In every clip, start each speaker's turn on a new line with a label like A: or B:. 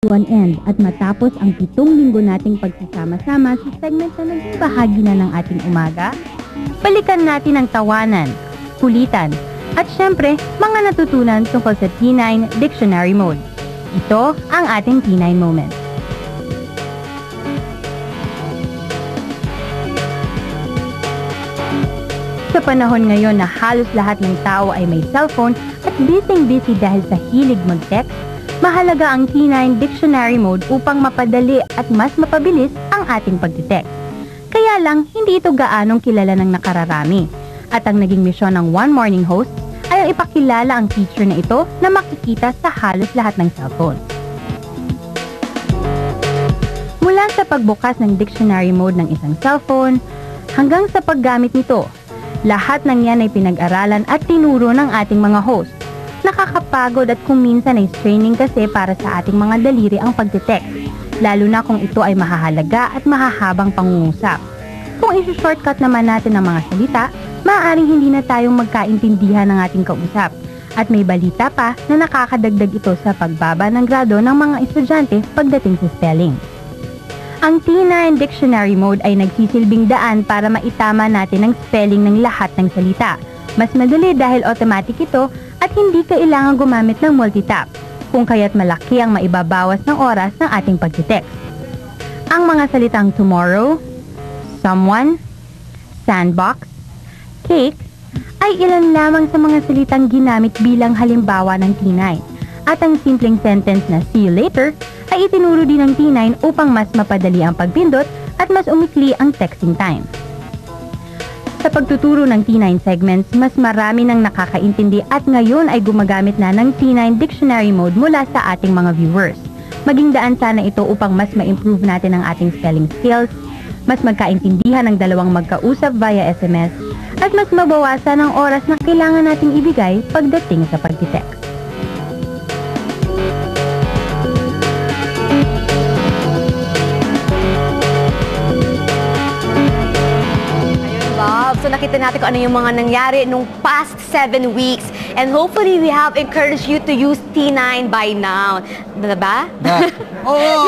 A: to an end at matapos ang 7 linggo nating pagsasama-sama sa segment na naging bahagi na ng ating umaga, balikan natin ang tawanan, kulitan, at syempre, mga natutunan tungkol sa T9 Dictionary Mode. Ito ang ating T9 Moment. Sa panahon ngayon na halos lahat ng tao ay may cellphone at busy dahil sa hilig mag-text, mahalaga ang T9 Dictionary Mode upang mapadali at mas mapabilis ang ating pagtitext. Kaya lang, hindi ito gaanong kilala ng nakararami. At ang naging misyon ng One Morning Host ay ang ipakilala ang feature na ito na makikita sa halos lahat ng cellphone. Mula sa pagbukas ng Dictionary Mode ng isang cellphone, hanggang sa paggamit nito, lahat ng yan ay pinag-aralan at tinuro ng ating mga host. Nakakapagod at kung minsan ay straining kasi para sa ating mga daliri ang pagtitext, lalo na kung ito ay mahahalaga at mahahabang pangungusap. Kung isi-shortcut naman natin ang mga salita, maaaring hindi na tayong magkaintindihan ng ating kausap. At may balita pa na nakakadagdag ito sa pagbaba ng grado ng mga estudyante pagdating sa spelling. Ang T9 Dictionary Mode ay nagsisilbing daan para maitama natin ang spelling ng lahat ng salita. Mas madali dahil automatic ito at hindi kailangan gumamit ng multitap, kung kaya't malaki ang maibabawas ng oras ng ating pagtitext. Ang mga salitang tomorrow, someone, sandbox, cake, ay ilan lamang sa mga salitang ginamit bilang halimbawa ng T9. At ang simpleng sentence na see you later ay itinuro din ng T9 upang mas mapadali ang pagpindot at mas umikli ang texting time. Sa pagtuturo ng T9 segments, mas marami nang nakakaintindi at ngayon ay gumagamit na ng T9 Dictionary Mode mula sa ating mga viewers. Maging daan sana ito upang mas ma-improve natin ang ating spelling skills, mas magkaintindihan ng dalawang magkausap via SMS, at mas mabawasan ang oras na kailangan nating ibigay pagdating sa pagtitext.
B: So nakita natin kung ano yung mga nangyari nung past 7 weeks. And hopefully, we have encouraged you to use T9 by now. Diba?
C: Oo.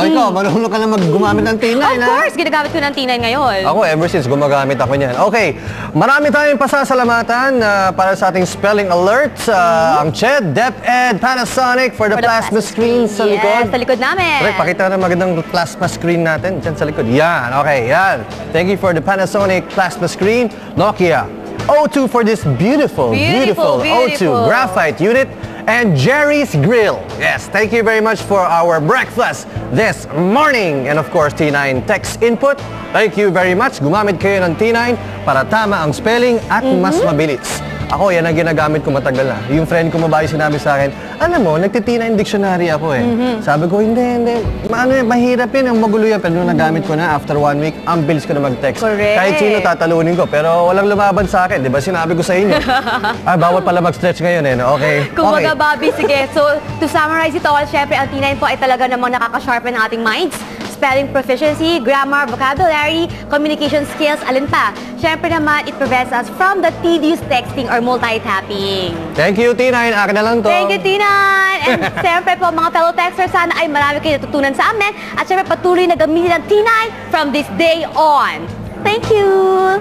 C: Ikaw, marunong ka na gumamit ng T9,
B: Of course, ginagamit ko ng T9 ngayon.
C: Ako, ever since gumagamit ako niyan. Okay, marami tayong pasasalamatan para sa ating spelling alerts. Ang CHED, DepEd, Panasonic for the plasma screen sa likod.
B: Yes, sa likod namin.
C: Correct, pakita na magandang plasma screen natin dyan sa likod. Yan, okay, yan. Thank you for the Panasonic plasma screen. Nokia O2 for this beautiful O2 graphite unit. And Jerry's Grill. Yes, thank you very much for our breakfast this morning. And of course, T9 text input. Thank you very much. Gumamit kayo ng T9 para tama ang spelling at mas mabilis. Ako, yan ang ginagamit ko matagal na. Yung friend ko mabahay sinabi sa akin, alam mo, nagti-T9 dictionary ako eh. Sabi ko, hindi. Mahirap yan, ang magulo yan. Pero nung nagamit ko na, after 1 week, ang bilis ko na mag-text.
B: Correct.
C: Kahit sino tatalunin ko, pero walang lumaban sa akin. Di ba sinabi ko sa inyo? Bawal pala mag-stretch ngayon eh. No? Okay.
B: Kung baga, Bobby, sige. So, to summarize ito, syempre, ang T9 po ay talaga namang nakaka-sharpen ng ating minds. Spelling proficiency, grammar, vocabulary, communication skills, alin pa. Syempre naman, it prevents us from the tedious texting or multityping.
C: Thank you, T9. Akin na lang to.
B: Thank you, T9! And syempre po, mga fellow texters, sana ay marami kayo natutunan sa amin. At syempre, patuloy na gamitin ang T9 from this day on. Thank you!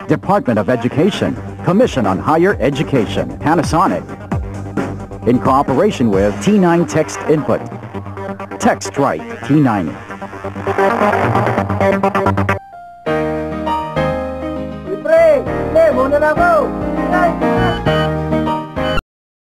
D: Department of Education, Commission on Higher Education, Panasonic. In cooperation with T9 Text Input. Text right, T9.
C: Pre, muna na ako.